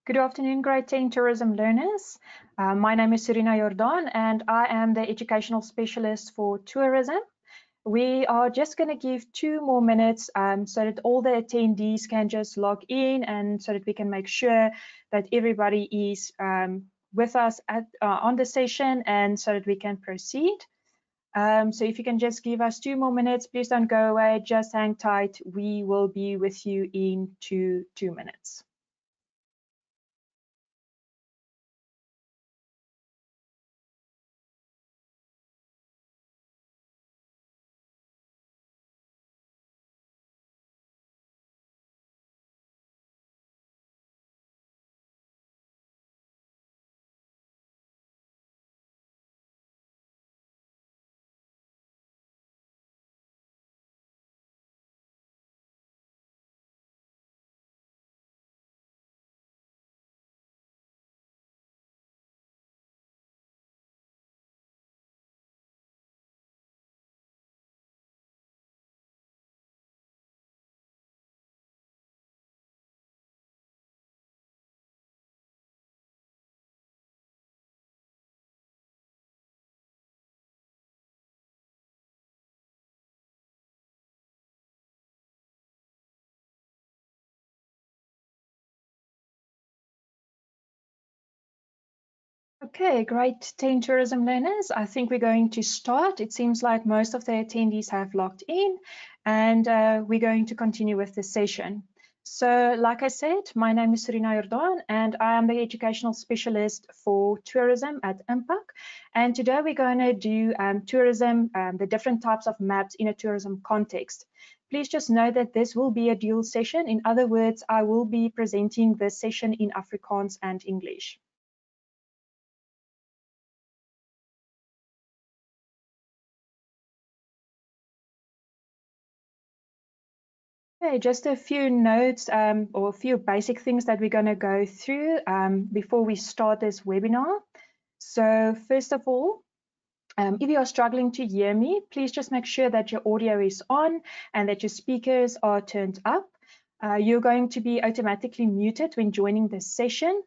Good afternoon, grade 10 tourism learners. My name is Serena Jordan and I am the educational specialist for tourism. We are just going to give 2 more minutes so that all the attendees can just log in and so that we can make sure that everybody is with us on the session and so that we can proceed. So if you can just give us 2 more minutes, please don't go away, just hang tight. We will be with you in 2 minutes. Okay, great 10 tourism learners. I think we're going to start. It seems like most of the attendees have logged in and we're going to continue with the session. So like I said, my name is Serena Jordan and I am the educational specialist for tourism at Impaq. And today we're going to do tourism, the different types of maps in a tourism context. Please just know that this will be a dual session. In other words, I will be presenting this session in Afrikaans and English. Okay, just a few notes or a few basic things that we're going to go through before we start this webinar. So first of all, if you are struggling to hear me, please just make sure that your audio is on and that your speakers are turned up. You're going to be automatically muted when joining this session.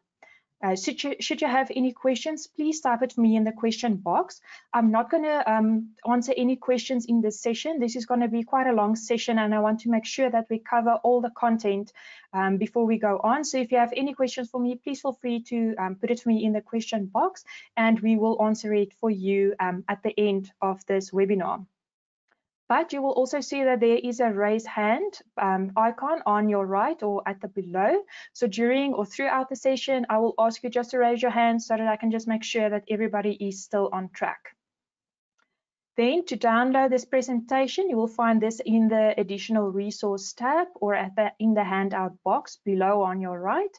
Should you have any questions, please type it for me in the question box. I'm not going to answer any questions in this session. This is going to be quite a long session and I want to make sure that we cover all the content before we go on. So if you have any questions for me, please feel free to put it for me in the question box and we will answer it for you at the end of this webinar. But you will also see that there is a raise hand icon on your right or at the below. So during or throughout the session, I will ask you just to raise your hand so that I can just make sure that everybody is still on track. Then to download this presentation, you will find this in the additional resource tab or in the handout box below on your right.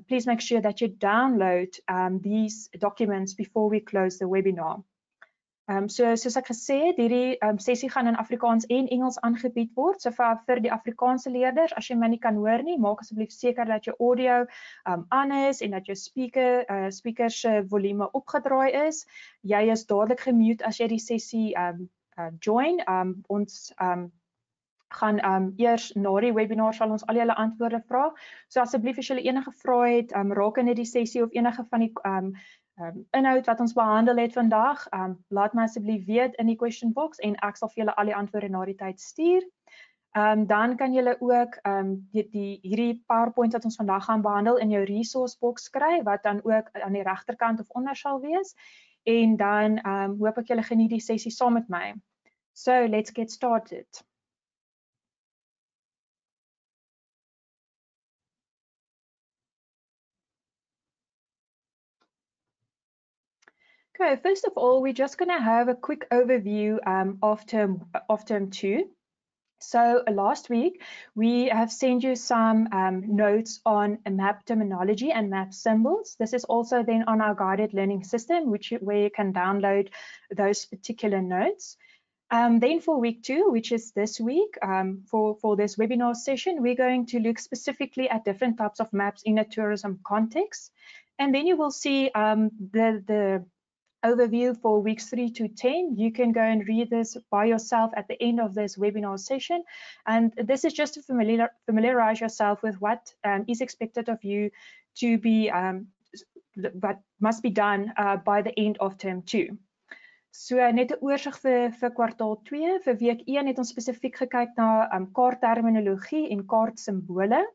Please make sure that you download these documents before we close the webinar. Soos ek gesê het, hierdie sessie gaan in Afrikaans en Engels aangebied word. So vir die Afrikaanse leerders, as jy my nie kan hoor nie, maak asseblief seker dat jou audio aan is en dat jou speaker se volume opgedraai is. Jy is dadelik gemute as jy die sessie join. Ons gaan eers na die webinar sal ons al julle antwoorde vra. So asseblief as julle enige vrae het rakende die sessie of enige van die inhoud wat ons behandel het vandag, laat my asseblief weet in die question box en ek sal vir julle al die antwoorde na die tyd stuur. Dan kan julle ook hierdie PowerPoint wat ons vandag gaan behandel in jou resource box kry, wat dan ook aan die regterkant of onder sal wees. En dan hoop ek julle geniet die sessie saam met my. So let's get started. Okay, first of all, we're just going to have a quick overview of term 2. So last week, we have sent you some notes on map terminology and map symbols. This is also then on our guided learning system, where you can download those particular notes. Then for week 2, which is this week, for this webinar session, we're going to look specifically at different types of maps in a tourism context. And then you will see the overview for weeks 3 to 10. You can go and read this by yourself at the end of this webinar session. And this is just to familiarize yourself with what is expected of you to be, what must be done by the end of term 2. So net 'n oorsig vir kwartaal 2. Vir week 1 het ons spesifiek gekyk na kaartterminologie en kaartsimbole.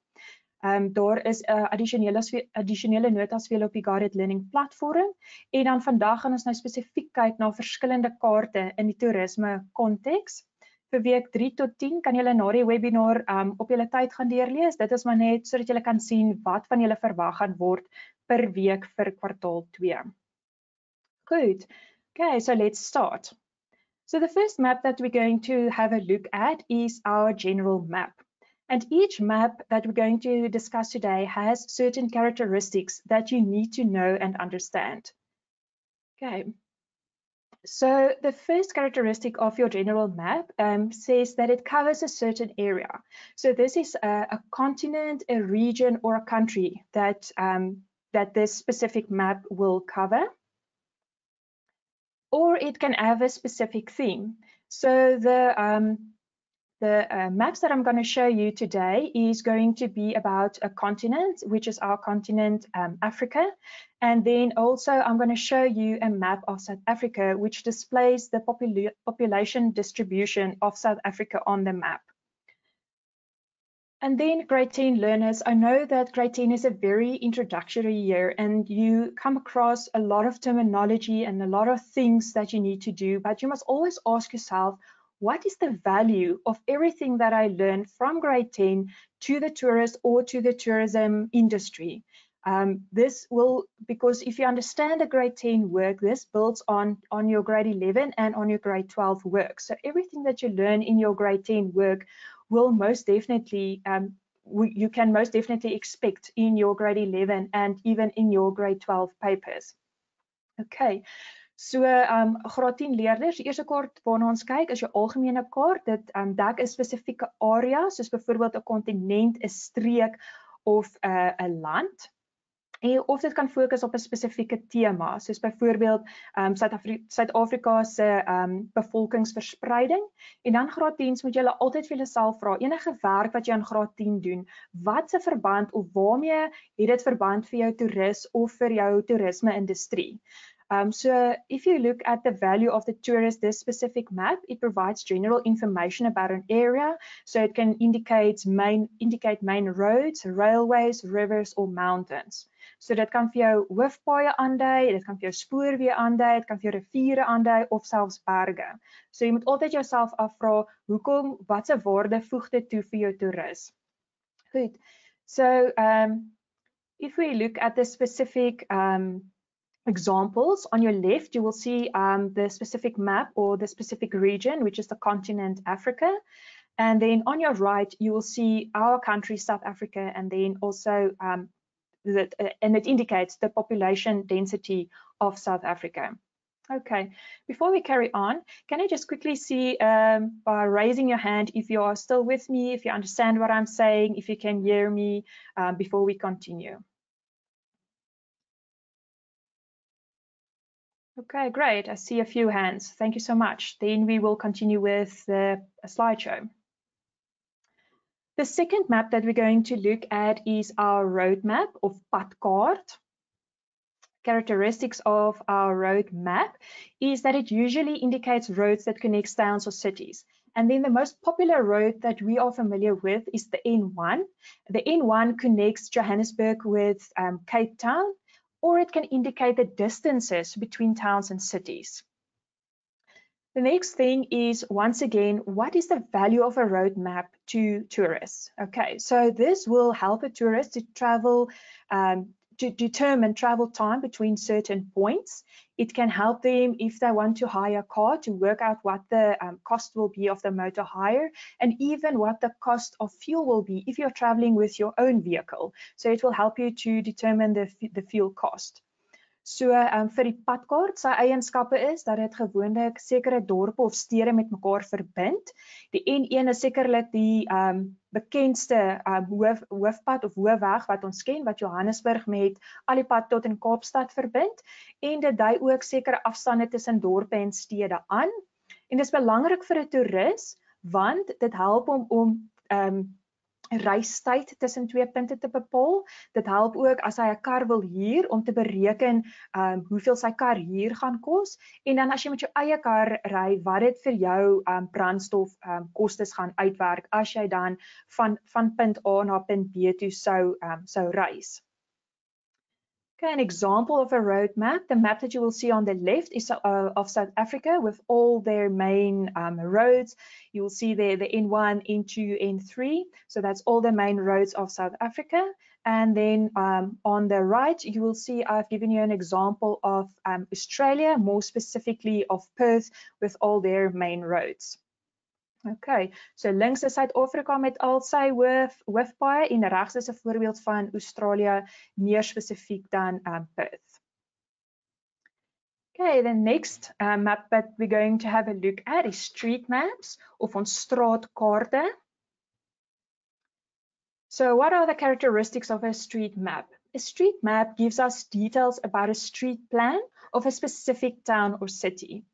Daar is 'n addisionele notas vir julle op die Guided Learning platform. En dan vandag gaan ons nou spesifiek kyk na verskillende kaarte in die toerisme konteks. Vir week 3 tot 10 kan julle na die webinar op julle tyd gaan deurlees. Dit is maar net sodat julle kan sien wat van julle verwag gaan word per week vir kwartaal 2. Good. Okay, so let's start. So the first map that we're going to have a look at is our general map. And each map that we're going to discuss today has certain characteristics that you need to know and understand. Okay. So the first characteristic of your general map says that it covers a certain area. So this is a continent, a region, or a country that, that this specific map will cover. Or it can have a specific theme. So the maps that I'm going to show you today is going to be about a continent, which is our continent, Africa. And then also I'm going to show you a map of South Africa, which displays the population distribution of South Africa on the map. And then grade 10 learners, I know that grade 10 is a very introductory year and you come across a lot of terminology and a lot of things that you need to do, but you must always ask yourself, what is the value of everything that I learned from grade 10 to the tourist or to the tourism industry? This will, because if you understand the grade 10 work, this builds on your grade 11 and on your grade 12 work. So everything that you learn in your grade 10 work will most definitely, you can most definitely expect in your grade 11 and even in your grade 12 papers. Okay. So graad 10 leerders, die eerste kaart waarna ons kyk is jou algemene kaart. Dit dek 'n spesifieke area, soos byvoorbeeld 'n kontinent, 'n streek of 'n land. Of dit kan fokus op 'n spesifieke tema, soos byvoorbeeld Suid-Afrika se bevolkingsverspreiding. En dan graad 10 moet julle altyd vir julleself vra, enige werk wat jy aan graad 10 doen, wat se verband of waarmee het dit verband vir jou toerist of vir jou toerisme-industrie? So if you look at the value of the tourist, this specific map, it provides general information about an area. So it can indicate main roads, railways, rivers or mountains. So dit kan vir jou hoofpaaie aandui, dit kan vir jou spoorweë aandui, dit kan vir jou riviere aandui of selfs berge. So jy moet altyd jouself afvra, hoekom, watse waarde voeg dit toe vir jou toerist? Goed. So if we look at the specific examples, on your left, you will see the specific map or the specific region, which is the continent Africa. And then on your right, you will see our country, South Africa, and then also and it indicates the population density of South Africa. Okay, before we carry on, can I just quickly see by raising your hand if you are still with me, if you understand what I'm saying, if you can hear me before we continue. Okay, great. I see a few hands. Thank you so much. Then we will continue with the slideshow. The second map that we're going to look at is our road map of padkaart. Characteristics of our road map is that it usually indicates roads that connect towns or cities. And then the most popular road that we are familiar with is the N1. The N1 connects Johannesburg with Cape Town, or it can indicate the distances between towns and cities. The next thing is, once again, what is the value of a road map to tourists? Okay, so this will help a tourist to travel, to determine travel time between certain points. It can help them if they want to hire a car to work out what the cost will be of the motor hire, and even what the cost of fuel will be if you're traveling with your own vehicle. So it will help you to determine the fuel cost. So vir die padkaart, sy eienskappe is dat dit gewoonlik sekere dorpe of stede met mekaar verbind. Die N1 is sekerlik die bekendste hoofpad of hoofweg wat ons ken, wat Johannesburg met al die pad tot in Kaapstad verbind, en dit dui ook sekere afstande tussen dorpe en stede aan. En dit is belangrik vir 'n toerist, want dit help hom om reistyd tussen twee punte te bepaal. Dit help ook as hy 'n kar wil huur om te bereken hoeveel sy kar huur gaan kos, en dan as jy met jou eie kar ry, wat dit vir jou brandstof kostes gaan uitwerk as jy dan van punt A na punt B toe sou reis. Okay, an example of a road map. The map that you will see on the left is of South Africa with all their main roads. You will see there the N1, N2, N3. So that's all the main roads of South Africa. And then on the right, you will see I've given you an example of Australia, more specifically of Perth with all their main roads. Okay, so links is Suid-Afrika met al sy hoofpaaie en regs is 'n voorbeeld van Australië, meer spesifiek dan Perth. Okay, the next map that we're going to have a look at is street maps of ons straatkaarte. So what are the characteristics of a street map? A street map gives us details about a street plan of a specific town or city.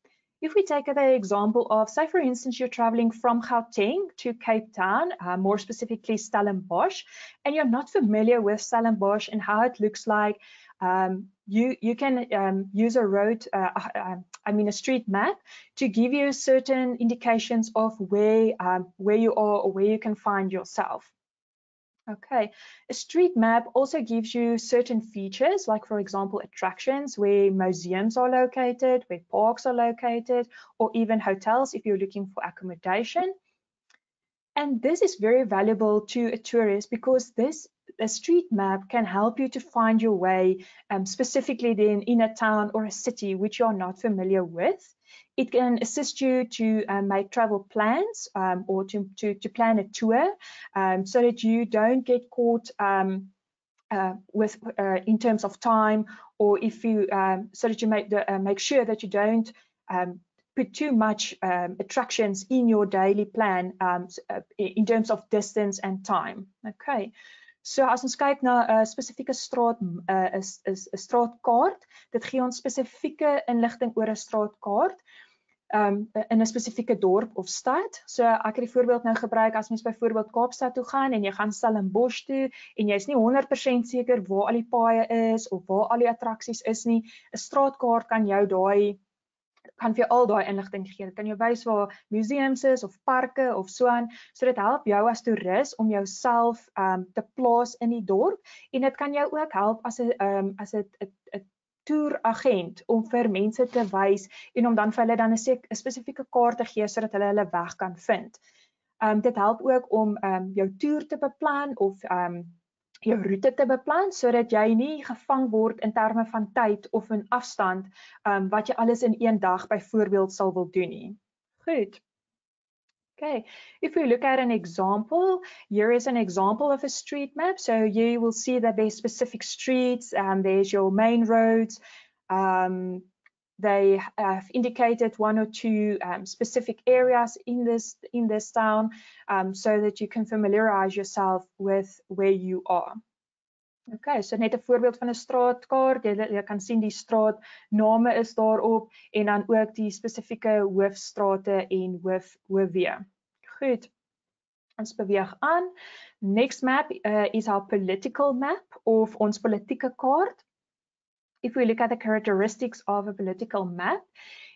If we take the example of, say for instance, you're traveling from Gauteng to Cape Town, more specifically Stellenbosch, and you're not familiar with Stellenbosch and how it looks like, you can use a road, a street map to give you certain indications of where you are or where you can find yourself. Okay, a street map also gives you certain features, like for example, attractions, where museums are located, where parks are located, or even hotels if you're looking for accommodation. And this is very valuable to a tourist because a street map can help you to find your way, specifically then in a town or a city which you're not familiar with. It can assist you to make travel plans or to plan a tour so that you don't get caught in terms of time, or if you so that you make sure that you don't put too much attractions in your daily plan in terms of distance and time. Okay. So as ons kyk na 'n spesifieke straatkaart, dit gee ons spesifieke inligting oor 'n straatkaart in 'n spesifieke dorp of stad. So ek het die voorbeeld nou gebruik as mens byvoorbeeld Kaapstad toe gaan en jy gaan Stellenbosch toe en jy's nie 100% seker waar al die paaie is of waar al die attraksies is nie. 'n Straatkaart kan vir jou al daai inligting gee. Dit kan jou wys waar museums is of parke of so aan. So dit help jou as toerist om jouself te plaas in die dorp, en dit kan jou ook help as 'n toeragent om vir mense te wys en om dan vir hulle dan 'n spesifieke kaart te gee sodat hulle weg kan vind. Dit help ook om jou toer te beplan of jou roete te beplan sodat jy nie gevang word in terme van tyd of in afstand wat jy alles in een dag byvoorbeeld sal wil doen nie. Goed. Okay, if we look at an example, here is an example of a street map. So you will see that there's specific streets, there's your main roads. They have indicated one or two specific areas in this town so that you can familiarize yourself with where you are. Okay, so net 'n voorbeeld van 'n straatkaart. Jy kan sien die straatname is daarop en dan ook die spesifieke hoofstrate en hoofweë. Goed. Ons beweeg aan. Next map is our political map of ons politieke kaart. If we look at the characteristics of a political map,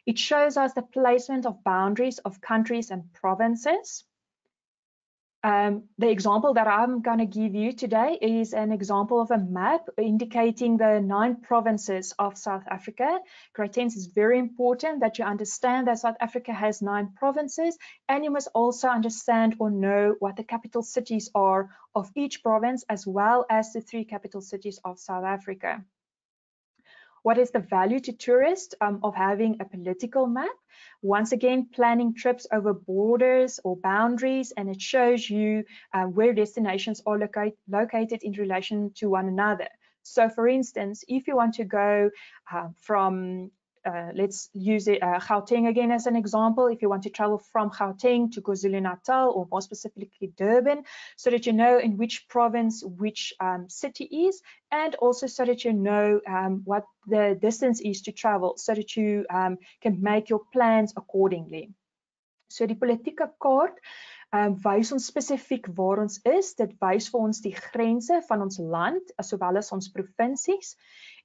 it shows us the placement of boundaries of countries and provinces. The example that I'm going to give you today is an example of a map indicating the 9 provinces of South Africa. Grade 10 is very important that you understand that South Africa has 9 provinces, and you must also understand or know what the capital cities are of each province, as well as the 3 capital cities of South Africa. What is the value to tourists of having a political map? Once again, planning trips over borders or boundaries, and it shows you where destinations are located in relation to one another. So for instance, if you want to go from let's use it, Gauteng again as an example. If you want to travel from Gauteng to KwaZulu-Natal, or more specifically Durban, so that you know in which province which city is, and also so that you know what the distance is to travel, so that you can make your plans accordingly. So die politieke kaart wys ons spesifiek waar ons is. Dit wys vir ons die grense van ons land, sowel as ons provinsies.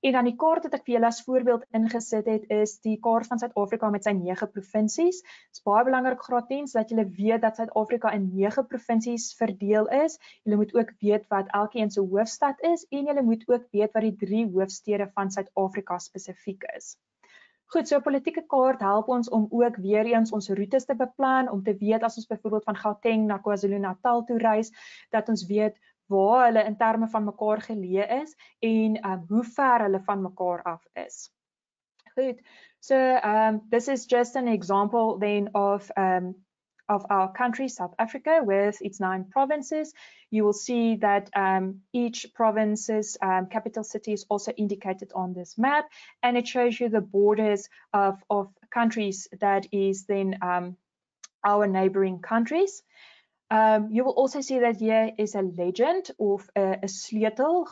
En dan die kaart wat ek vir julle as voorbeeld ingesit het, is die kaart van Suid-Afrika met sy 9 provinsies. Dit is baie belangrik graad 10 dat julle weet dat Suid-Afrika in 9 provinsies verdeel is. Julle moet ook weet wat elkeen se hoofstad is, en julle moet ook weet wat die 3 hoofstede van Suid-Afrika spesifiek is. Goed, so 'n politieke kaart help ons om ook weer eens ons roetes te beplan, om te weet as ons byvoorbeeld van Gauteng na KwaZulu-Natal toe reis, dat ons weet waar hulle in terme van mekaar geleë is en hoe ver hulle van mekaar af is. Good. So this is just an example then of our country, South Africa, with its 9 provinces. You will see that each province's capital city is also indicated on this map, and it shows you the borders of countries that is then our neighboring countries. You will also see that here is a legend of a sleutel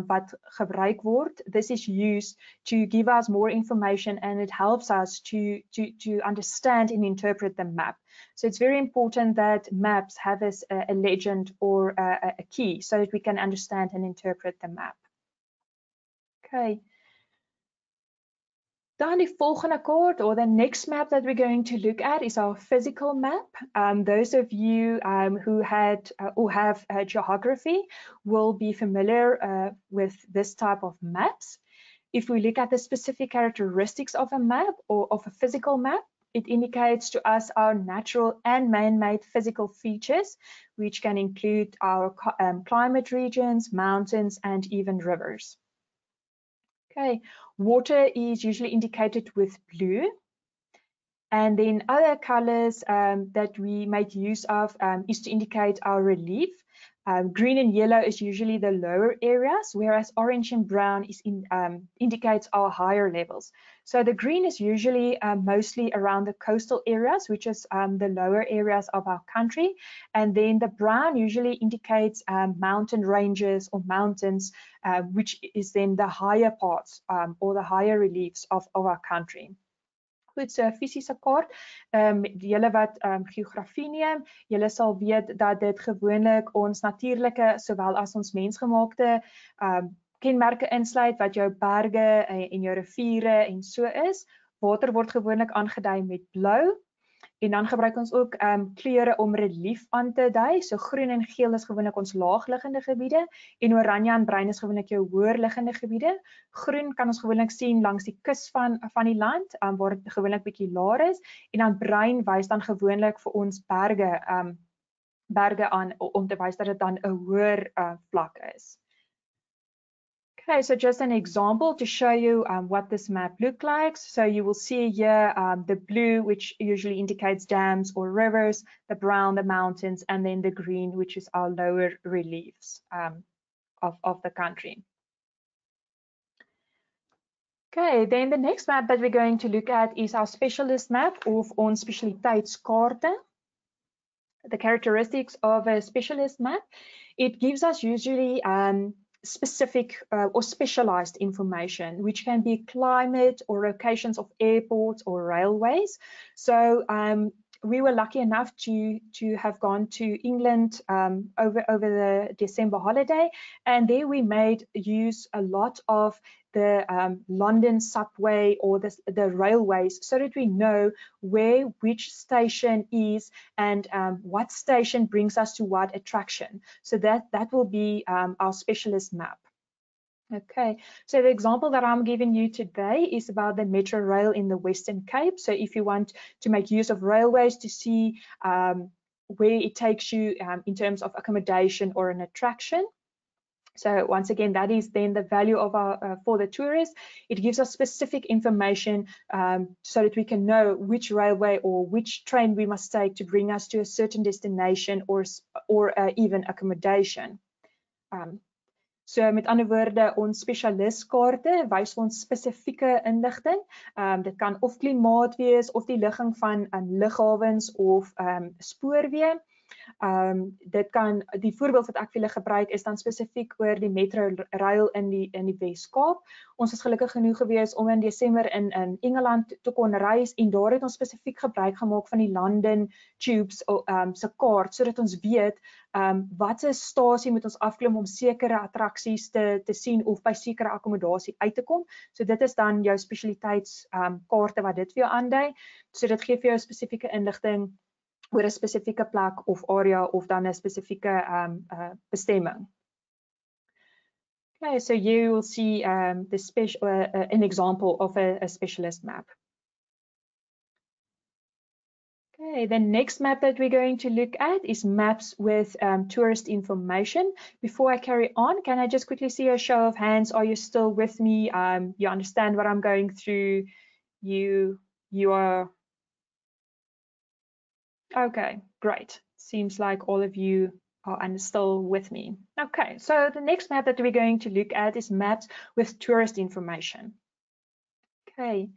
wat gebruik word. This is used to give us more information, and it helps us to understand and interpret the map. So it's very important that maps have a legend or a key so that we can understand and interpret the map. Okay. Then the volgende kaart, or the next map that we're going to look at, is our physical map. Those of you who have geography will be familiar with this type of maps. If we look at the specific characteristics of a map or of a physical map, it indicates to us our natural and man-made physical features, which can include our climate regions, mountains, and even rivers. Okay, water is usually indicated with blue, and then other colors that we make use of is to indicate our relief. Green and yellow is usually the lower areas, whereas orange and brown is indicates our higher levels. So the green is usually mostly around the coastal areas, which is the lower areas of our country. And then the brown usually indicates mountain ranges or mountains, which is then the higher parts or the higher reliefs of our country. Goed, so 'n fisiese kaart, julle wat geografie neem, julle sal weet dat dit gewoonlik ons natuurlike sowel as ons mensgemaakte kenmerke insluit, wat jou berge en jou riviere en so is. Water word gewoonlik aangedui met blou. En dan gebruik ons ook kleure om relief aan te dui. So groen en geel is gewoonlik ons laagliggende gebiede, en oranje en bruin is gewoonlik jou hoërliggende gebiede. Groen kan ons gewoonlik sien langs die kus van die land, waar dit gewoonlik bietjie laer is, en dan bruin wys dan gewoonlik vir ons berge aan, om te wys dat dit dan 'n hoër vlak is. Okay, so just an example to show you what this map looks like. So you will see here the blue, which usually indicates dams or rivers, the brown, the mountains, and then the green, which is our lower reliefs of the country. Okay, then the next map that we're going to look at is our specialist map of ons spesialiteitskaarte. The characteristics of a specialist map, it gives us usually specific or specialized information, which can be climate or locations of airports or railways. So we were lucky enough to have gone to England over the December holiday, and there we made use a lot of the London subway or the railways, so that we know where which station is and what station brings us to what attraction. So that will be our specialist map. Okay, so the example that I'm giving you today is about the Metro Rail in the Western Cape. So if you want to make use of railways to see where it takes you in terms of accommodation or an attraction. So once again, that is then the value of our for the tourist. It gives us specific information so that we can know which railway or which train we must take to bring us to a certain destination or even accommodation. So met ander woorde, ons spesialistkaarte wys ons spesifieke inligting. Dit kan of klimaat wees of die ligging van lughawens of spoorweë. Dit kan die voorbeeld wat ek vir julle gebruik is dan spesifiek oor die metro rail in die Wes-Kaap. Ons was gelukkig genoeg gewees om in Desember in Engeland te kon reis en daar het ons spesifiek gebruik gemaak van die London Tubes se kaart sodat ons weet watter stasie moet ons afklim om sekere attraksies te sien of by sekere akkommodasie uit te kom. So dit is dan jou spesialiteitskaarte wat dit vir jou aandui. So dit gee vir jou spesifieke inligting oor 'n spesifieke plek of area of dan 'n spesifieke bestemming. Okay, so you will see an example of a specialist map. Okay, the next map that we're going to look at is maps with tourist information. Before I carry on, can I just quickly see a show of hands? Are you still with me? You understand what I'm going through? You are... Okay, great. Seems like all of you are still with me. Okay, so the next map that we're going to look at is maps with tourist information. Okay.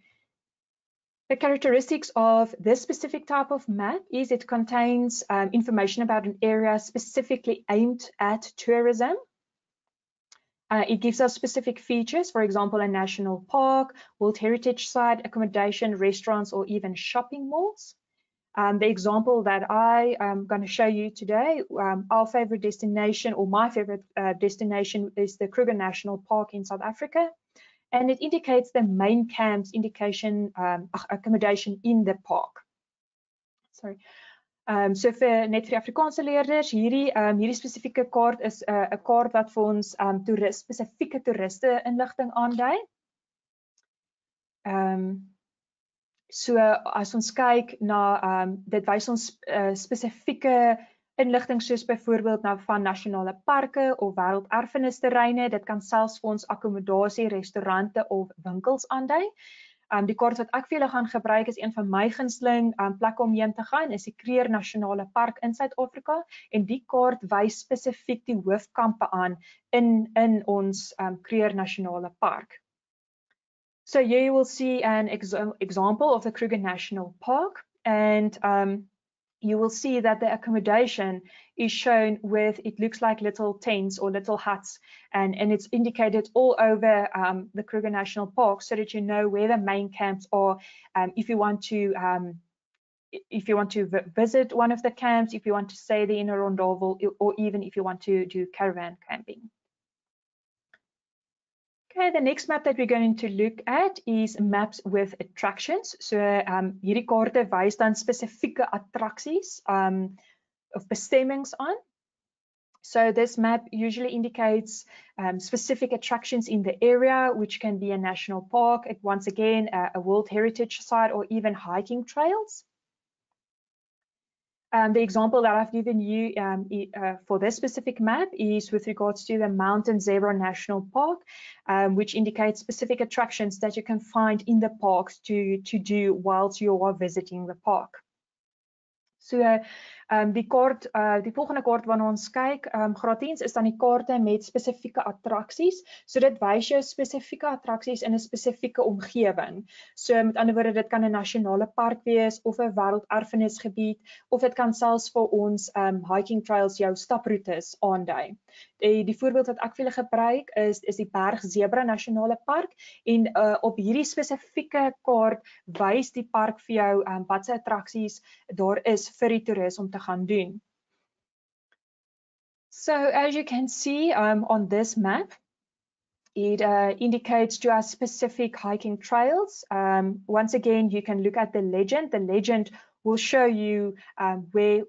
The characteristics of this specific type of map is it contains information about an area specifically aimed at tourism. It gives us specific features, for example, a national park, World Heritage Site, accommodation, restaurants, or even shopping malls. The example that I am going to show you today, our favorite destination or my favorite destination is the Kruger National Park in South Africa. And it indicates the main camp's accommodation in the park. Sorry. So vir net vir Afrikaanse leerders, hierdie spesifieke kaart is 'n kaart wat vir ons spesifieke toeriste inligting aandui. So as ons kyk na dit wys ons spesifieke inligting soos byvoorbeeld van nasionale parke of wêrelderfenisterreine. Dit kan selfs vir ons akkommodasie, restaurante of winkels aandui. Die kaart wat ek vir julle gaan gebruik is een van my gunsteling plekke om heen te gaan, is die Kruger Nasionale Park in Suid-Afrika en die kaart wys spesifiek die hoofkampe aan in ons Kruger Nasionale Park. So here you will see an example of the Kruger National Park, and you will see that the accommodation is shown with, it looks like little tents or little huts, and it's indicated all over the Kruger National Park so that you know where the main camps are. If you want to visit one of the camps, if you want to stay there in a rondel, or even if you want to do caravan camping. Okay, the next map that we're going to look at is maps with attractions. So hierdie kaarte wys dan spesifieke attraksies of bestemmings aan. So this map usually indicates specific attractions in the area, which can be a national park, once again a World Heritage Site, or even hiking trails. The example that I've given you for this specific map is with regards to the Mountain Zebra National Park, which indicates specific attractions that you can find in the parks to do whilst you are visiting the park. So die volgende kaart waarna ons kyk, graad 10 is dan die kaarte met spesifieke attraksies. So dit wys jou spesifieke attraksies in 'n spesifieke omgewing. So met ander woorde, dit kan 'n nasionale park wees of 'n wêrelderfenisgebied, of dit kan selfs vir ons hiking trails, jou staproetes aandui. Die voorbeeld wat ek vir julle gebruik is die Berg Zebra Nasionale Park, en op hierdie spesifieke kaart wys die park vir jou watse attraksies daar is vir die toerist om te gaan doen. So as you can see on this map, it indicates to us specific hiking trails. Once again, you can look at the legend. The legend will show you where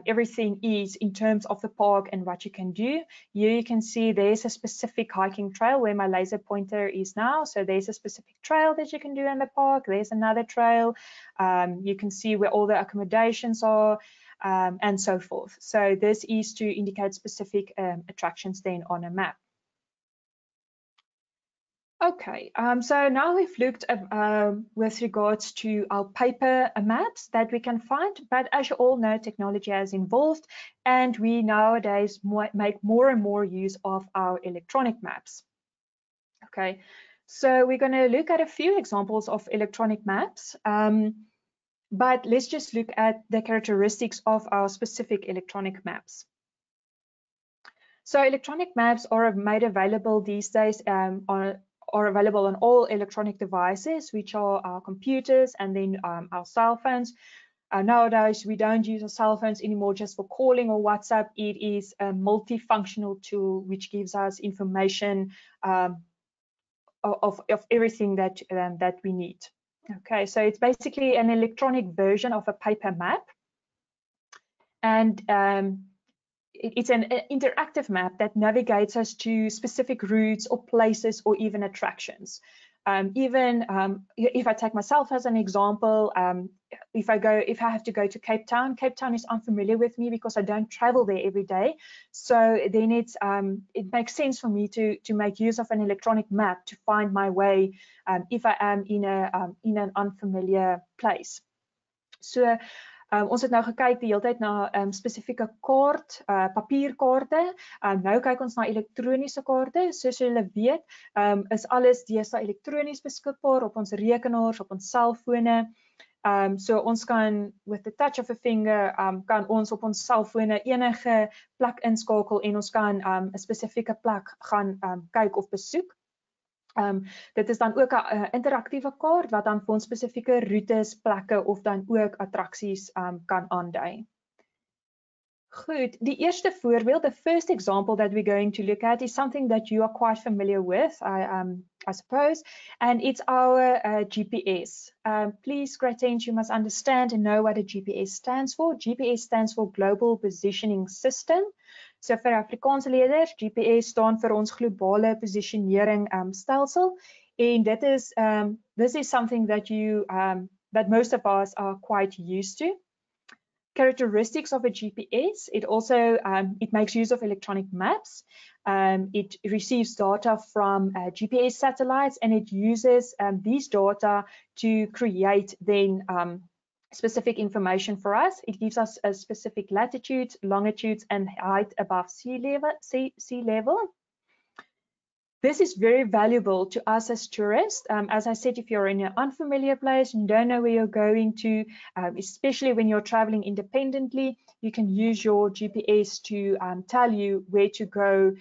everything is in terms of the park and what you can do. Here you can see there's a specific hiking trail where my laser pointer is now. So there's a specific trail that you can do in the park. There's another trail. You can see where all the accommodations are, and so forth. So this is to indicate specific attractions then on a map. Okay, so now we've looked at, with regards to our paper maps that we can find, but as you all know, technology has evolved and we nowadays make more and more use of our electronic maps. Okay, so we're going to look at a few examples of electronic maps, but let's just look at the characteristics of our specific electronic maps. So electronic maps are made available these days are available on all electronic devices, which are our computers and then our cell phones. Nowadays, we don't use our cell phones anymore just for calling or WhatsApp. It is a multifunctional tool which gives us information of everything that we need. Okay, so it's basically an electronic version of a paper map. And it's an interactive map that navigates us to specific routes or places or even attractions. If I take myself as an example, if I have to go to Cape Town is unfamiliar with me because I don't travel there every day. So then it makes sense for me to make use of an electronic map to find my way if I am in an unfamiliar place. So ons het nou gekyk die hele tyd na spesifieke kaart, papierkaarte. Nou kyk ons na elektroniese kaarte. Soos julle weet, is alles deesdae elektronies beskikbaar op ons rekenaars, op ons selfone. So ons kan with the touch of a finger kan ons op ons selfone enige plek inskakel en ons kan 'n spesifieke plek gaan kyk of besoek. Dit is dan ook 'n interaktiewe kaart wat dan vir ons spesifieke roetes, plekke of dan ook attraksies kan aandui. Goed, die eerste voorbeeld, the first example that we're going to look at is something that you are quite familiar with, I suppose, and it's our GPS. Please, great attention, you must understand and know what a GPS stands for. GPS stands for Global Positioning System. So vir Afrikaanse leerders, GPS staan vir ons globale posisionering stelsel, en this is something that that most of us are quite used to. Characteristics of a GPS, it makes use of electronic maps. It receives data from GPS satellites, and it uses these data to create then specific information for us. It gives us a specific latitudes, longitudes, and height above sea level. This is very valuable to us as tourists. As I said, if you're in an unfamiliar place and you don't know where you're going to, especially when you're traveling independently, you can use your GPS to tell you where to go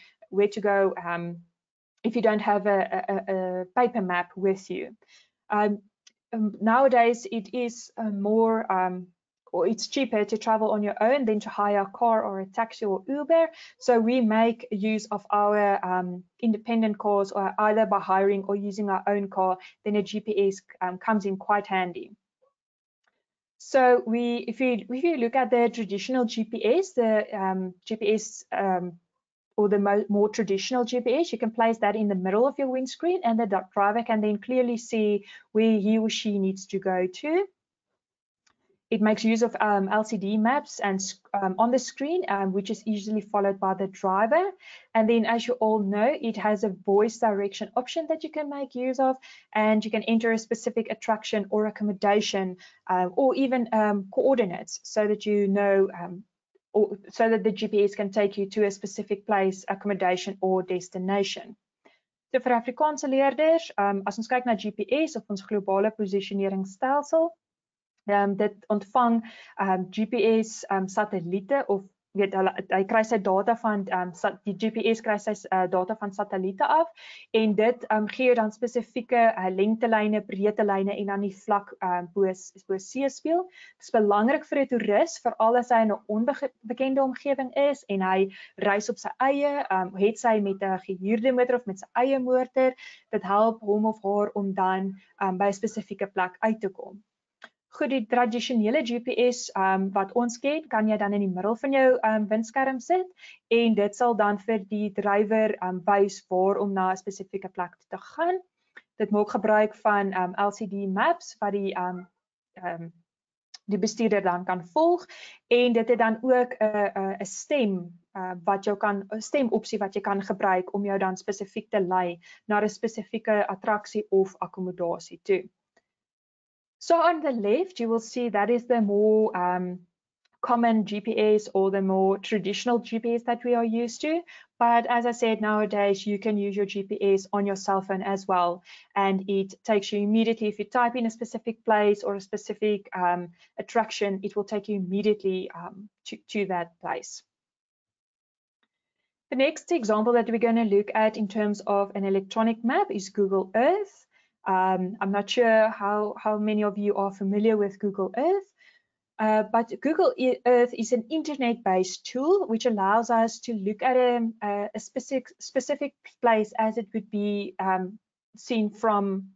if you don't have a paper map with you. Nowadays, it is or it's cheaper to travel on your own than to hire a car or a taxi or Uber. So we make use of our independent cars, or either by hiring or using our own car. Then a GPS comes in quite handy. So if you look at the traditional GPS, the GPS or the more traditional GPS, you can place that in the middle of your windscreen, and the driver can then clearly see where he or she needs to go to. It makes use of LCD maps and on the screen, which is easily followed by the driver. And then, as you all know, it has a voice direction option that you can make use of, and you can enter a specific attraction or accommodation, or even coordinates, so that you know, so that the GPS can take you to a specific place, accommodation, or destination. So vir Afrikaanse leerders, as ons kyk na GPS of ons globale posisioneringsstelsel, dit ontvang GPS satelliete, of hy kry sy data van die GPS kry sy data van satelliete af, en dit gee dan spesifieke lengtelyne, breedtelyne en dan die vlak bo seespieël. Dit is belangrik vir 'n toerist, veral as hy in 'n onbekende omgewing is en hy reis op sy eie, het sy met 'n gehuurde motor of met sy eie motor. Dit help hom of haar om dan by 'n spesifieke plek uit te kom. Goed, die tradisionele GPS wat ons ken, kan jy dan in die middel van jou windskerm sit, en dit sal dan vir die drywer wys waar om na 'n spesifieke plek te gaan. Dit maak gebruik van LCD maps wat die bestuurder dan kan volg, en dit het dan ook 'n stem wat jou kan 'n stemopsie wat jy kan gebruik om jou dan spesifiek te lei na 'n spesifieke attraksie of akkommodasie toe. So on the left, you will see that is the more common GPS or the more traditional GPS that we are used to. But as I said, nowadays you can use your GPS on your cell phone as well. And it takes you immediately, if you type in a specific place or a specific attraction, it will take you immediately to that place. The next example that we're going to look at in terms of an electronic map is Google Earth. I'm not sure how many of you are familiar with Google Earth. But Google Earth is an internet-based tool which allows us to look at a specific place as it would be seen from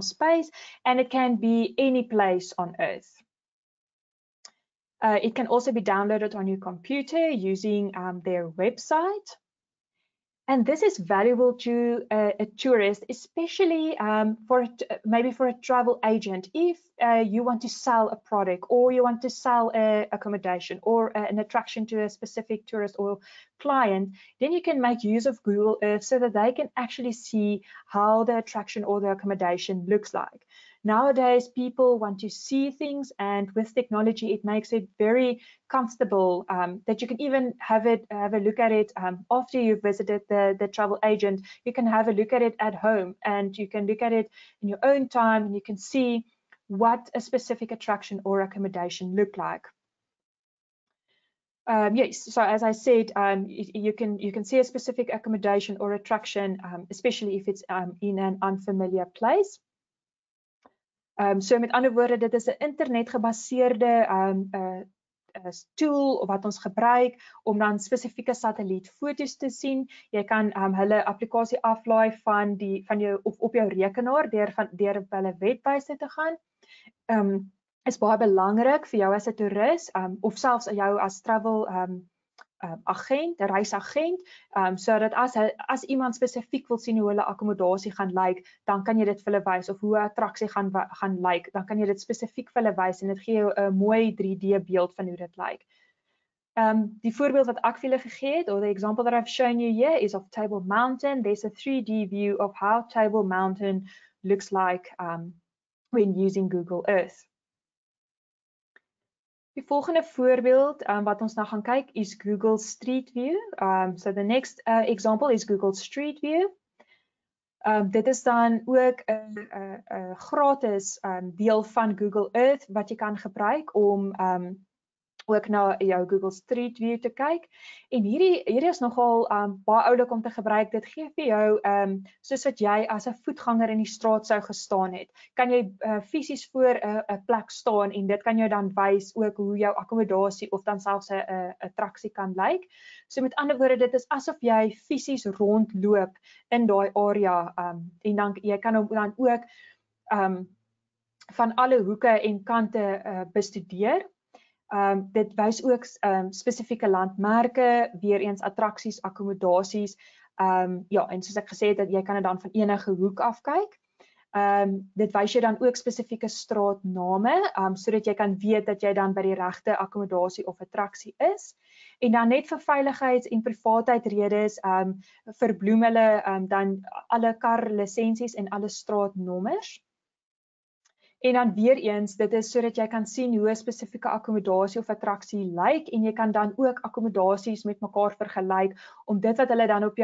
space, and it can be any place on Earth. It can also be downloaded on your computer using their website. And this is valuable to a tourist, especially maybe for a travel agent. If you want to sell a product or you want to sell an accommodation or an attraction to a specific tourist or client, then you can make use of Google Earth so that they can actually see how the attraction or the accommodation looks like. Nowadays, people want to see things, and with technology, it makes it very comfortable that you can even have a look at it after you've visited the travel agent. You can have a look at it at home, and you can look at it in your own time, and you can see what a specific attraction or accommodation look like. Yes, so as I said, you can see a specific accommodation or attraction, especially if it's in an unfamiliar place. So met ander woorde, dit is 'n internetgebaseerde tool wat ons gebruik om dan spesifieke satellietfoto's te sien. Jy kan hulle applikasie aflaai van jou of op jou rekenaar deur op hulle webwerf te gaan. Is baie belangrik vir jou as 'n toerist of selfs jou as travel agent, 'n reisagent, sodat as iemand spesifiek wil sien hoe hulle akkommodasie gaan lyk, dan kan jy dit vir hulle wys, of hoe 'n attraksie gaan lyk, dan kan jy dit spesifiek vir hulle wys en dit gee jou 'n mooi 3D beeld van hoe dit lyk. Die voorbeeld wat ek vir julle gegee het, or the example that I've shown you here, is of Table Mountain. There's a 3D view of how Table Mountain looks like when using Google Earth. Die volgende voorbeeld wat ons nou gaan kyk is Google Street View. So the next example is Google Street View. Dit is dan ook 'n gratis deel van Google Earth wat jy kan gebruik om ook na jou Google Street View te kyk. En hierdie is nogal baie oulik om te gebruik. Dit gee vir jou soos wat jy as 'n voetganger in die straat sou gestaan het. Kan jy fisies voor 'n plek staan en dit kan jou dan wys ook hoe jou akkommodasie of dan selfs 'n attraksie kan lyk. So met ander woorde, dit is asof jy fisies rondloop in daai area en dan jy kan hom dan ook van alle hoeke en kante bestudeer. Dit wys ook spesifieke landmerke, weer eens attraksies, akkommodasies. Ja, en soos ek gesê het, dat jy kan dit dan van enige hoek af kyk. Dit wys jy dan ook spesifieke straatname, sodat jy kan weet dat jy dan by die regte akkommodasie of attraksie is. En dan net vir veiligheids- en privaatheidsredes verbloem hulle dan alle karlisensies en alle straatnommers. En dan weer eens, dit is sodat jy kan sien hoe 'n spesifieke akkommodasie of attraksie lyk, en jy kan dan ook akkommodasies met mekaar vergelyk om dit wat hulle dan op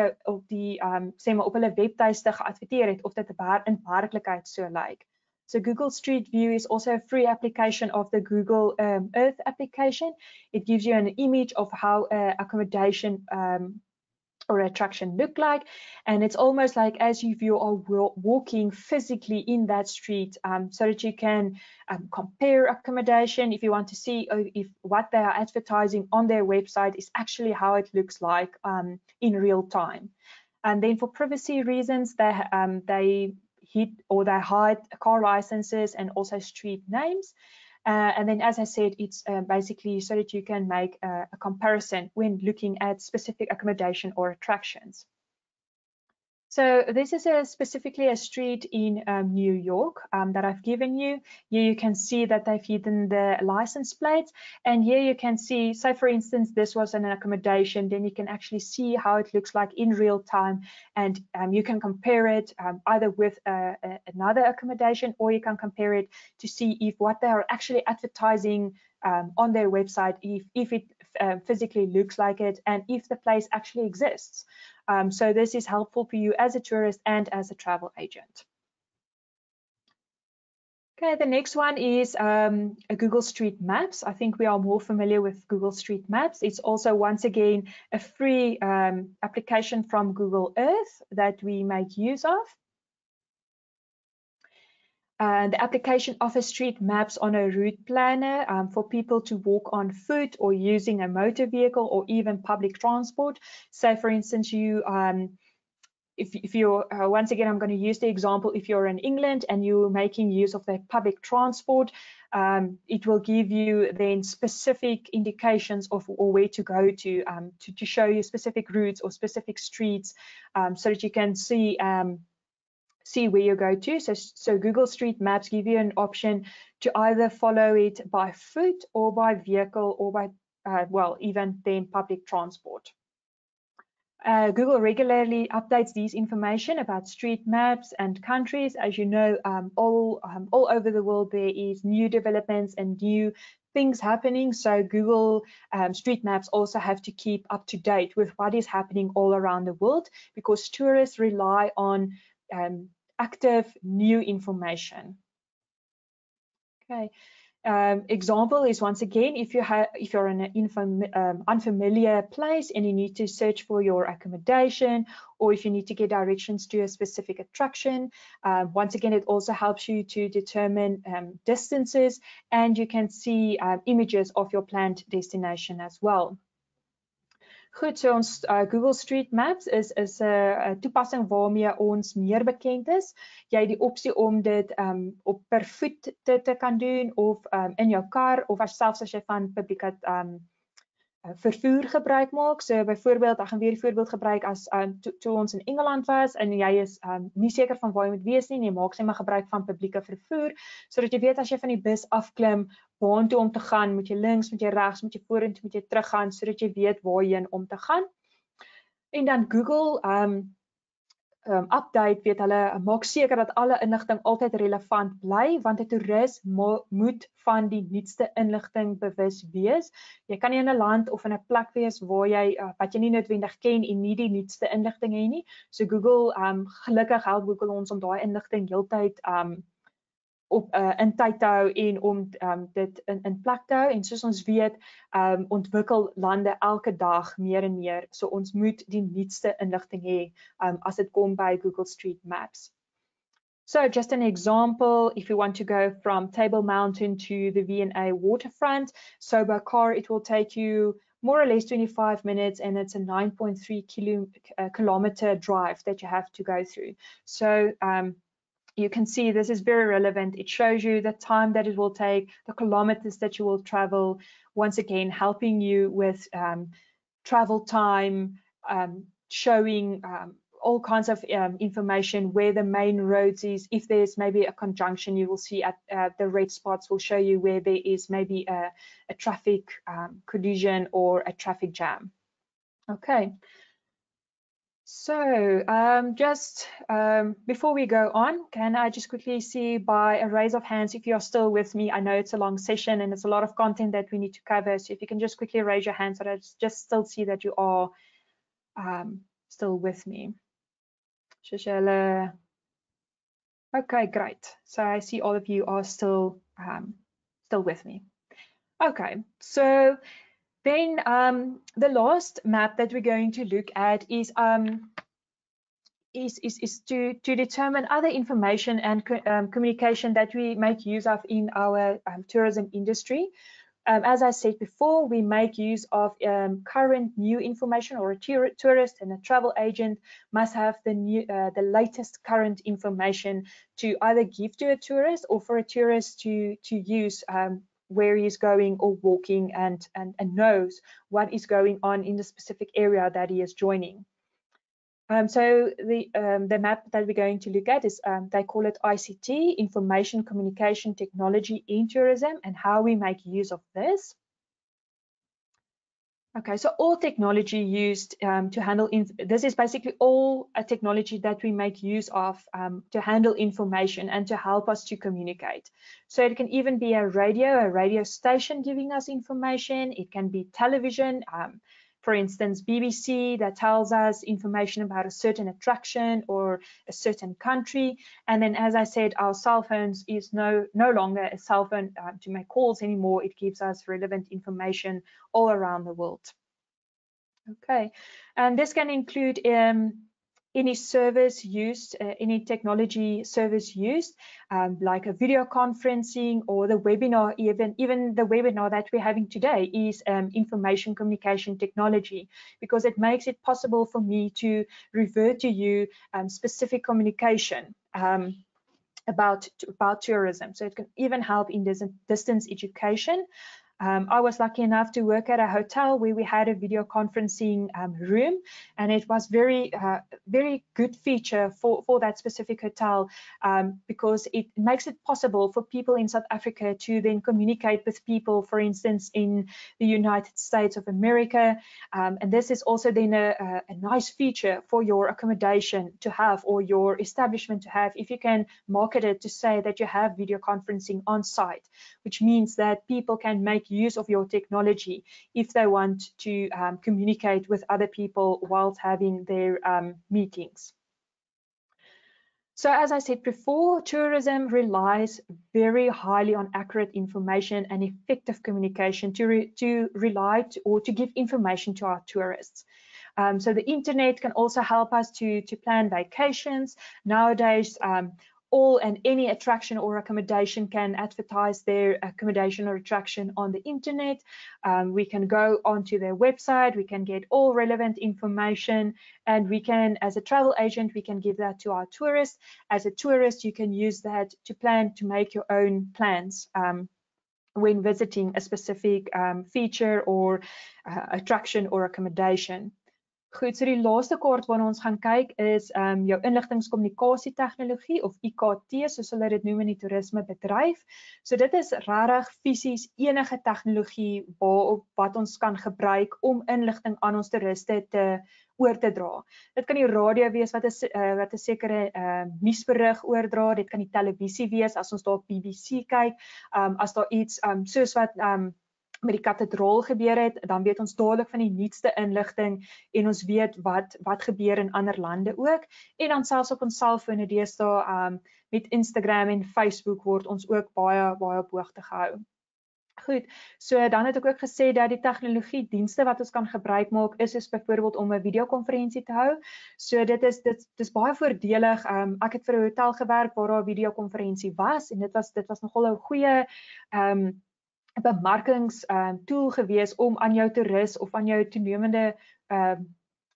die sê maar op hulle webtuiste geadverteer het, of dit in werklikheid so lyk. So Google Street View is also a free application of the Google Earth application. It gives you an image of how a accommodation or attraction look like, and it's almost like as if you are walking physically in that street, so that you can compare accommodation if you want to see if what they are advertising on their website is actually how it looks like in real time. And then for privacy reasons, they hide car licenses and also street names. And then, as I said, it's basically so that you can make a comparison when looking at specific accommodation or attractions. So this is specifically a street in New York that I've given you. Here you can see that they've hidden the license plates. And here you can see, say for instance, this was an accommodation, then you can actually see how it looks like in real time. And you can compare it either with another accommodation, or you can compare it to see if what they are actually advertising on their website, if it physically looks like it, and if the place actually exists. So this is helpful for you as a tourist and as a travel agent. Okay, the next one is a Google Street Maps. I think we are more familiar with Google Street Maps. It's also, once again, a free application from Google Earth that we make use of. The application offers street maps on a route planner for people to walk on foot or using a motor vehicle or even public transport. So, for instance, you if you're once again, I'm going to use the example, if you're in England and you're making use of the public transport, it will give you then specific indications of or where to go to show you specific routes or specific streets, so that you can see where you go to. So Google Street Maps give you an option to either follow it by foot or by vehicle or by, well, even then public transport. Google regularly updates these information about street maps and countries. As you know, all over the world there is new developments and new things happening. So Google Street Maps also have to keep up to date with what is happening all around the world, because tourists rely on active new information. Okay. Example is, once again, if you're in an unfamiliar place and you need to search for your accommodation, or if you need to get directions to a specific attraction, once again, it also helps you to determine distances, and you can see images of your planned destination as well. Goed, so ons Google Street Maps is 'n toepassing waarmee ons meer bekend is. Jy het die opsie om dit op per voet te kan doen, of in jou kar, of selfs as jy van publieke vervoer gebruik maak. So byvoorbeeld, ek gaan weer die voorbeeld gebruik as toe ons in Engeland was en jy is nie seker van waar jy moet wees nie, en jy maak sê maar gebruik van publieke vervoer, sodat jy weet as jy van die bus afklim, waartoe om te gaan, moet jy links, moet jy regs, moet jy vorentoe, moet jy teruggaan, sodat jy weet waarheen om te gaan. En dan Google update, weet hulle maak seker dat alle inligting altyd relevant bly, want 'n toerist moet van die nuutste inligting bewus wees. Jy kan nie in 'n land of in 'n plek wees waar jy wat jy nie noodwendig ken en nie die nuutste inligting het nie. So Google, gelukkig help Google ons om daai inligting heeltyd in tyd te hou en om dit in plek te hou. En soos ons weet, ontwikkel lande elke dag meer en meer. So ons moet die nuutste inligting hê as dit kom by Google Street Maps. So just an example, if you want to go from Table Mountain to the V&A waterfront, so by car it will take you more or less 25 minutes, and it's a 9.3 kilometer drive that you have to go through. So you can see this is very relevant. It shows you the time that it will take, the kilometers that you will travel, once again helping you with travel time, showing all kinds of information, where the main roads is. If there's maybe a conjunction, you will see at the red spots will show you where there is maybe a traffic collision or a traffic jam. Okay. So just before we go on, can I just quickly see by a raise of hands if you're still with me? I know it's a long session and it's a lot of content that we need to cover. So if you can just quickly raise your hand so that I just still see that you are still with me. Okay, great. So I see all of you are still with me. Okay, so then the last map that we're going to look at is to determine other information and communication that we make use of in our tourism industry. As I said before, we make use of current new information, or a tourist and a travel agent must have the latest current information to either give to a tourist or for a tourist to use where he is going or walking, and knows what is going on in the specific area that he is joining. So the map that we're going to look at is, they call it ICT, Information Communication Technology in Tourism, and how we make use of this. Okay, so all technology used to handle, this is basically all a technology that we make use of to handle information and to help us to communicate. So it can even be a radio station giving us information. It can be television, for instance, BBC, that tells us information about a certain attraction or a certain country. And then, as I said, our cell phones is no longer a cell phone to make calls anymore. It gives us relevant information all around the world. Okay, and this can include any service used, any technology service used, like a video conferencing or the webinar. Even the webinar that we're having today is information communication technology, because it makes it possible for me to revert to you specific communication about tourism. So it can even help in distance education. I was lucky enough to work at a hotel where we had a video conferencing room, and it was very good feature for that specific hotel, because it makes it possible for people in South Africa to then communicate with people, for instance, in the United States of America. And this is also then a nice feature for your accommodation to have, or your establishment to have, if you can market it to say that you have video conferencing on site, which means that people can make use of your technology if they want to communicate with other people whilst having their meetings. So as I said before, tourism relies very highly on accurate information and effective communication to give information to our tourists. So the internet can also help us to plan vacations. Nowadays, all and any attraction or accommodation can advertise their accommodation or attraction on the internet. We can go onto their website, we can get all relevant information, and we can, as a travel agent, we can give that to our tourists. As a tourist, you can use that to plan to make your own plans when visiting a specific feature or attraction or accommodation. Goed, so die laaste kaart waarna ons gaan kyk is jou inligtingskommunikasie tegnologie, of IKT, soos hulle dit noem in die toerismebedryf. So dit is regtig fisies enige tegnologie wat ons kan gebruik om inligting aan ons toeriste oor te dra. Dit kan die radio wees wat 'n sekere nuusberig oordra, dit kan die televisie wees as ons daar op BBC kyk, as daar iets soos wat met die kathedraal gebeur het, dan weet ons dadelik van die nuutste inligting en ons weet wat gebeur in ander lande ook. En dan selfs op ons selfone deesdae met Instagram en Facebook word ons ook baie op hoogte gehou. Goed, so dan het ek ook gesê dat die tegnologie dienste wat ons kan gebruik maak is byvoorbeeld om 'n videokonferensie te hou. So dit is baie voordelig. Ek het vir 'n hotel gewerk waar daar 'n videokonferensie was, en dit was nogal 'n goeie bemarkingstool gewees om aan jou toerist of aan jou toenemende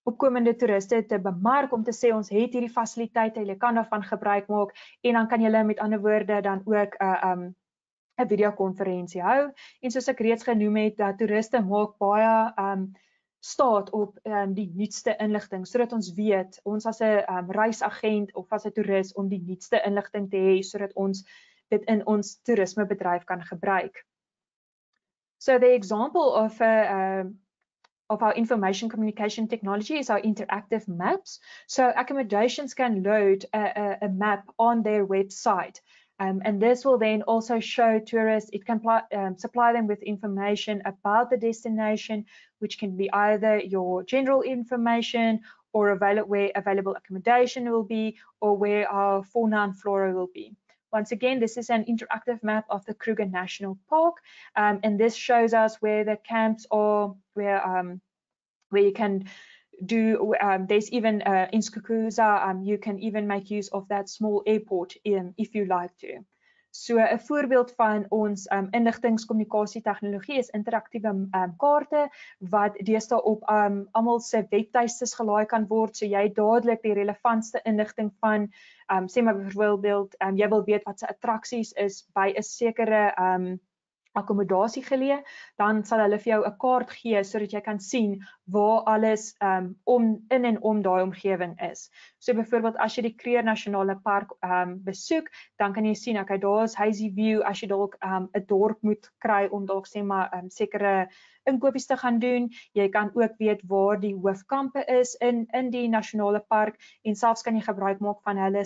opkomende toeriste te bemark, om te sê ons het hierdie fasiliteite, julle kan daarvan gebruik maak, en dan kan julle met ander woorde dan ook 'n videokonferensie hou. En soos ek reeds genoem het, dat toeriste maak baie staat op die nuutste inligting, sodat ons weet, ons as 'n reisagent of as 'n toerist, om die nuutste inligting te hê, sodat ons dit in ons toerismebedryf kan gebruik. So the example of our information communication technology is our interactive maps. So accommodations can load a map on their website, and this will then also show tourists, it can supply them with information about the destination, which can be either your general information, or where available accommodation will be, or where our fauna and flora will be. Once again, this is an interactive map of the Kruger National Park, and this shows us where the camps are, where you can do, there's even in Skukuza, you can even make use of that small airport if you like to. So 'n voorbeeld van ons inligtingskommunikasie tegnologie is interaktiewe kaarte wat deesdae op almal se webtuistes gelaai kan word, so jy dadelik die relevantste inligting van sê maar byvoorbeeld jy wil weet wat se attraksies is by 'n sekere akkommodasie geleë, dan sal hulle vir jou 'n kaart gee sodat jy kan sien waar alles in en om daai omgewing is. So byvoorbeeld as jy die Kruger Nasionale Park besoek, dan kan jy sien, okay, daar is Hazy View, as jy dalk 'n dorp moet kry om dalk sê maar sekere inkopies te gaan doen. Jy kan ook weet waar die hoofkampe is in die nasionale park en selfs kan jy gebruik maak van hulle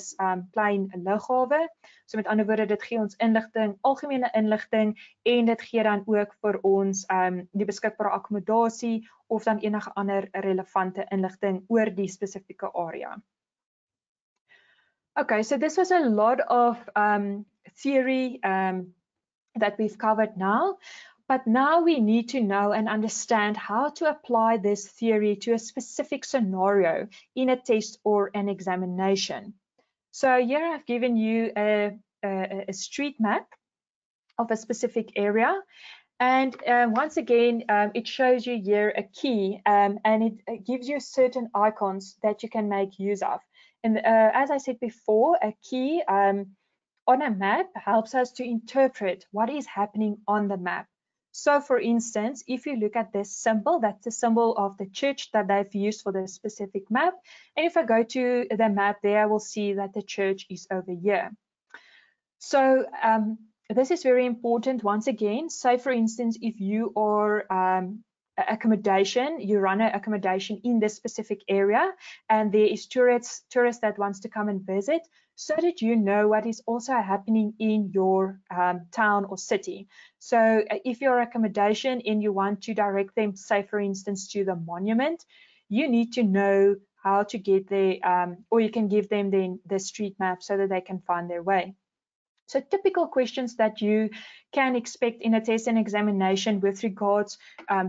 klein lughawe. So met ander woorde, dit gee ons inligting, algemene inligting en dit gee dan ook vir ons die beskikbare akkommodasie of dan enige ander relevante inligting oor die spesifieke area. Okay, so this was a lot of theory that we've covered now. But now we need to know and understand how to apply this theory to a specific scenario in a test or an examination. So here I've given you a street map of a specific area. And once again, it shows you here a key and it gives you certain icons that you can make use of. And as I said before, a key on a map helps us to interpret what is happening on the map. So for instance, if you look at this symbol, that's the symbol of the church that they've used for the specific map. And if I go to the map there, I will see that the church is over here. So this is very important. Once again, say for instance, if you are accommodation, you run an accommodation in this specific area and there is tourists that wants to come and visit, so that you know what is also happening in your town or city. So if you're accommodation and you want to direct them, say for instance, to the monument, you need to know how to get there, or you can give them then the street map so that they can find their way. So typical questions that you can expect in a test and examination with regards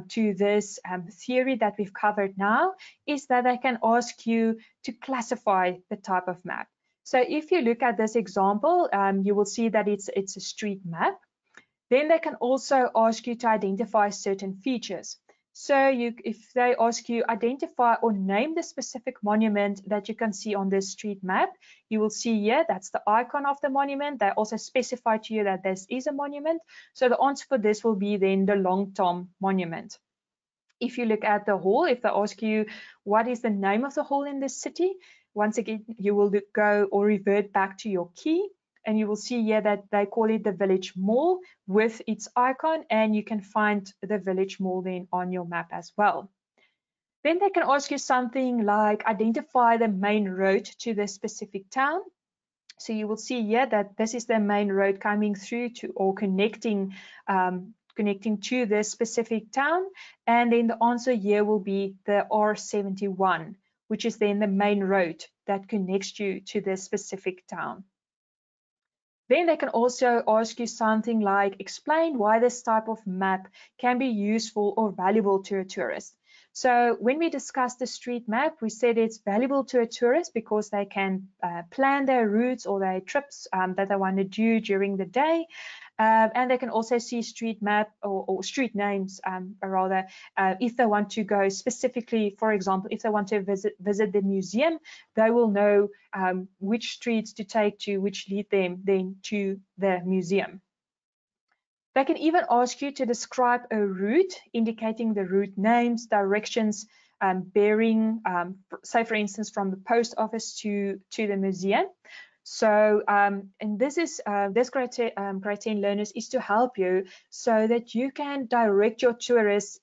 to this theory that we've covered now is that they can ask you to classify the type of map. So if you look at this example, you will see that it's a street map. Then they can also ask you to identify certain features. So if they ask you identify or name the specific monument that you can see on this street map, you will see here that's the icon of the monument. They also specify to you that this is a monument. So the answer for this will be then the Long Tom Monument. If you look at the hall, if they ask you what is the name of the hall in this city, once again, you will go or revert back to your key. And you will see here that they call it the Village Mall with its icon, and you can find the Village Mall then on your map as well. Then they can ask you something like identify the main road to the specific town. So you will see here that this is the main road coming through to or connecting to this specific town. And then the answer here will be the R71, which is then the main road that connects you to this specific town. Then they can also ask you something like explain why this type of map can be useful or valuable to a tourist. So when we discussed the street map, we said it's valuable to a tourist because they can plan their routes or their trips that they want to do during the day. And they can also see street map or street names, rather, if they want to go specifically, for example, if they want to visit the museum, they will know which streets to take to, which lead them then to the museum. They can even ask you to describe a route, indicating the route names, directions, bearing, say for instance, from the post office to the museum. So, and this is this criterion learners is to help you so that you can direct your tourists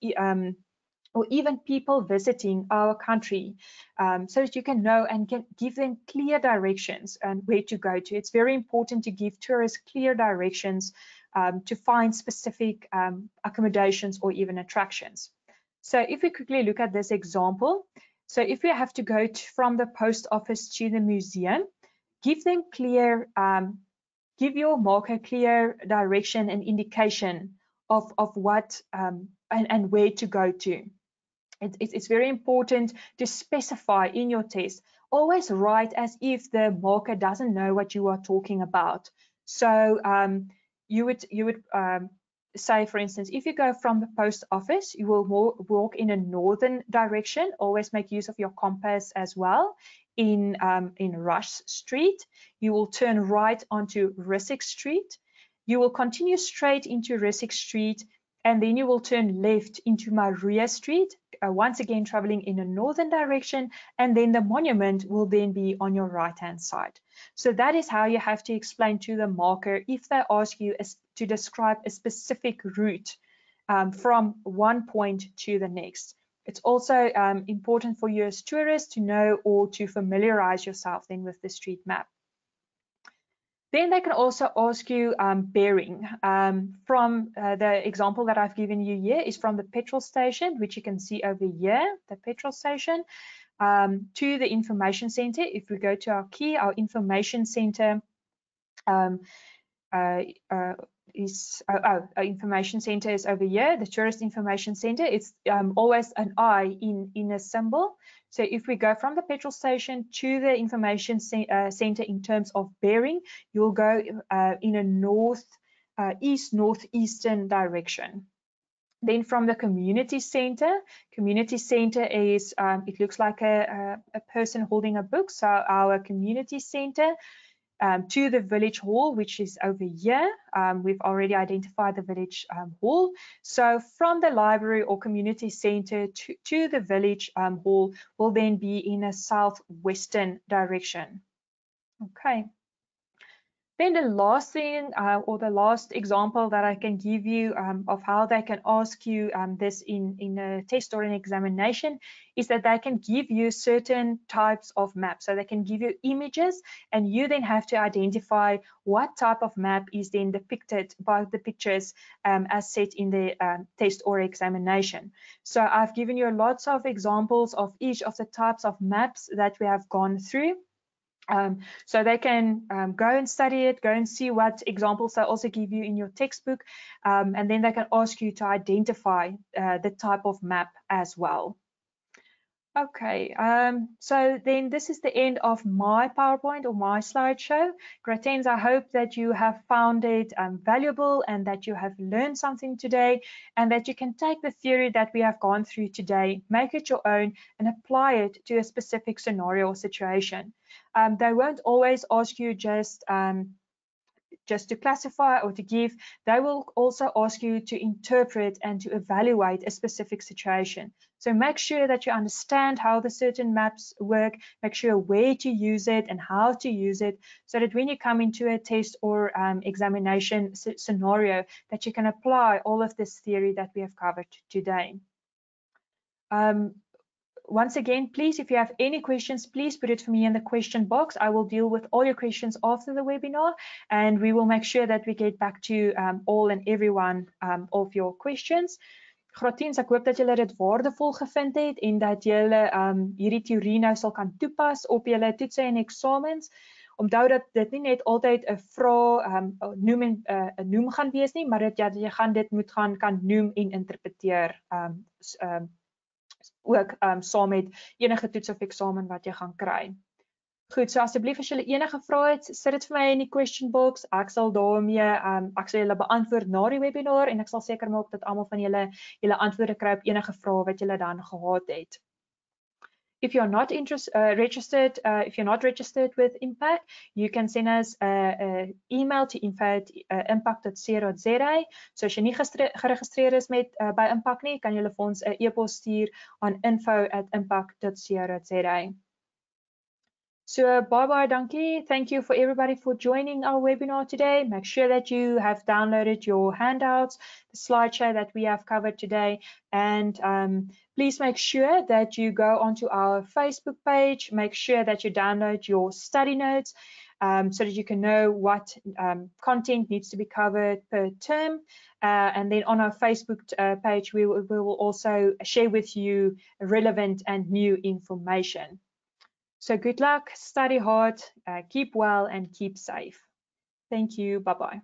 or even people visiting our country, so that you can know and can give them clear directions and where to go to. It's very important to give tourists clear directions to find specific accommodations or even attractions. So if we quickly look at this example, so if we have to go from the post office to the museum, give them clear, give your marker clear direction and indication of what and where to go to. It's very important to specify in your test. Always write as if the marker doesn't know what you are talking about. So you would say, for instance, if you go from the post office, you will walk in a northern direction. Always make use of your compass as well. In Rush Street, you will turn right onto Rissik Street. You will continue straight into Rissik Street, and then you will turn left into Maria Street, once again traveling in a northern direction, and then the monument will then be on your right-hand side. So that is how you have to explain to the marker if they ask you to describe a specific route from one point to the next. It's also important for you as tourists to know or to familiarize yourself then with the street map. Then they can also ask you bearing. From the example that I've given you here is from the petrol station, which you can see over here, the petrol station, to the information center. If we go to our key, our information center our information center is over here. The tourist information center, it's always an eye in a symbol. So if we go from the petrol station to the information center in terms of bearing, you'll go in a northeastern direction. Then from the community center is, it looks like a person holding a book. So our community center to the village hall, which is over here. We've already identified the village hall. So from the library or community center to the village hall will then be in a southwestern direction. Okay. Then the last thing or the last example that I can give you of how they can ask you this in a test or an examination is that they can give you certain types of maps. So they can give you images, and you then have to identify what type of map is then depicted by the pictures as set in the test or examination. So I've given you lots of examples of each of the types of maps that we have gone through. So they can go and study it, go and see what examples they also give you in your textbook, and then they can ask you to identify the type of map as well. Okay, so then this is the end of my PowerPoint or my slideshow. Gratens, I hope that you have found it valuable and that you have learned something today, and that you can take the theory that we have gone through today, make it your own, and apply it to a specific scenario or situation. They won't always ask you just to classify or to give. They will also ask you to interpret and to evaluate a specific situation. So make sure that you understand how the certain maps work, make sure where to use it and how to use it, so that when you come into a test or examination scenario, that you can apply all of this theory that we have covered today. Once again, please, if you have any questions, please put it for me in the question box. I will deal with all your questions after the webinar, and we will make sure that we get back to all and every one of your questions. Gratens, ek hoop dat julle dit waardevol gevind het en dat julle hierdie teorie nou sal kan toepas op julle toetse en eksamens. Onthou dat dit nie net altyd 'n vraag noem gaan wees nie, maar dat jy gaan dit moet kan noem en interpreteer ook saam met enige toets of eksamen wat jy gaan kry. Goed, so asseblief as julle enige vrae het, sit dit vir my in die question box. Ek sal daarmee ek sal julle beantwoord na die webinar, en ek sal seker maak dat almal van julle antwoorde kry op enige vrae wat julle dan gehad het. If you're not registered with Impaq, you can send us an email to info@impaq.co.za. So as jy nie geregistreer is by Impaq nie, kan julle vir ons 'n e-pos stuur aan info@impaq.co.za. So bye-bye, dankie. Thank you for everybody for joining our webinar today. Make sure that you have downloaded your handouts, the slideshow that we have covered today, and please make sure that you go onto our Facebook page. Make sure that you download your study notes so that you can know what content needs to be covered per term. And then on our Facebook page, we will also share with you relevant and new information. So good luck, study hard, keep well, and keep safe. Thank you. Bye-bye.